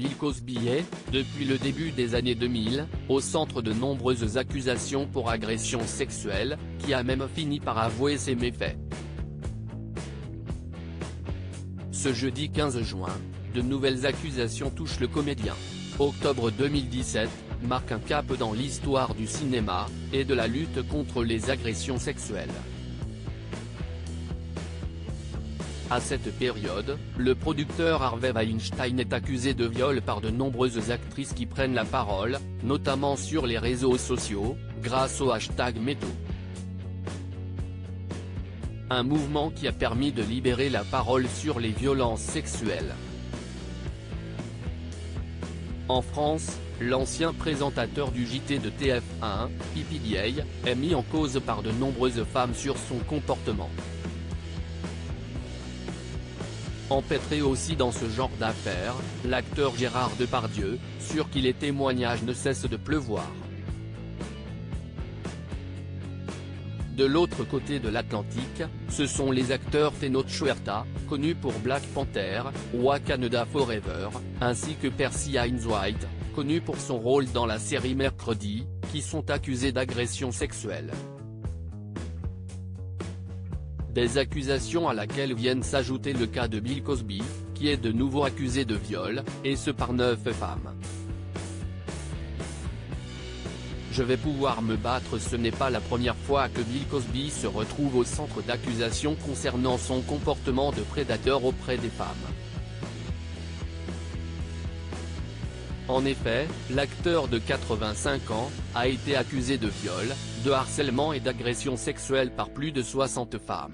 Bill Cosby est, depuis le début des années 2000, au centre de nombreuses accusations pour agression sexuelle, qui a même fini par avouer ses méfaits. Ce jeudi 15 juin, de nouvelles accusations touchent le comédien. Octobre 2017 marque un cap dans l'histoire du cinéma, et de la lutte contre les agressions sexuelles. À cette période, le producteur Harvey Weinstein est accusé de viol par de nombreuses actrices qui prennent la parole, notamment sur les réseaux sociaux, grâce au hashtag #MeToo. Un mouvement qui a permis de libérer la parole sur les violences sexuelles. En France, l'ancien présentateur du JT de TF1, PPDA, est mis en cause par de nombreuses femmes sur son comportement. Empêtré aussi dans ce genre d'affaires, l'acteur Gérard Depardieu, sur qui les témoignages ne cessent de pleuvoir. De l'autre côté de l'Atlantique, ce sont les acteurs Tenoch Huerta, connu pour Black Panther, Wakanda Forever, ainsi que Percy Hynes-White, connu pour son rôle dans la série Mercredi, qui sont accusés d'agression sexuelle. Des accusations à laquelle viennent s'ajouter le cas de Bill Cosby, qui est de nouveau accusé de viol, et ce par 9 femmes. Je vais pouvoir me battre. Ce n'est pas la première fois que Bill Cosby se retrouve au centre d'accusations concernant son comportement de prédateur auprès des femmes. En effet, l'acteur de 85 ans, a été accusé de viol, de harcèlement et d'agression sexuelle par plus de 60 femmes.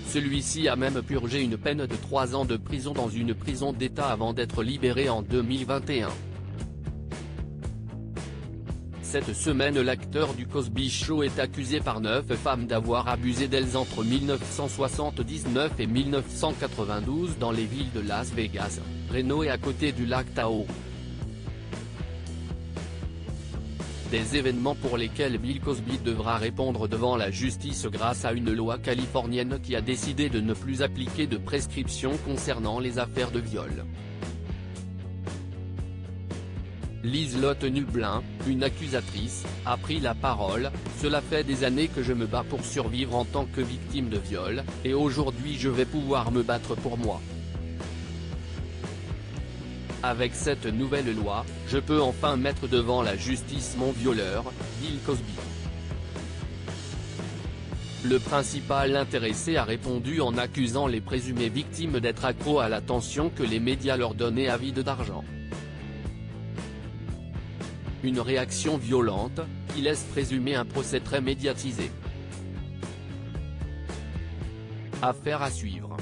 Celui-ci a même purgé une peine de 3 ans de prison dans une prison d'État avant d'être libéré en 2021. Cette semaine, l'acteur du Cosby Show est accusé par 9 femmes d'avoir abusé d'elles entre 1979 et 1992 dans les villes de Las Vegas, Reno et à côté du lac Tahoe. Des événements pour lesquels Bill Cosby devra répondre devant la justice grâce à une loi californienne qui a décidé de ne plus appliquer de prescription concernant les affaires de viol. Liselotte Nublin, une accusatrice, a pris la parole. « Cela fait des années que je me bats pour survivre en tant que victime de viol, et aujourd'hui je vais pouvoir me battre pour moi. Avec cette nouvelle loi, je peux enfin mettre devant la justice mon violeur, Bill Cosby. » Le principal intéressé a répondu en accusant les présumées victimes d'être accros à l'attention que les médias leur donnaient à vide d'argent. Une réaction violente, qui laisse présumer un procès très médiatisé. Affaire à suivre.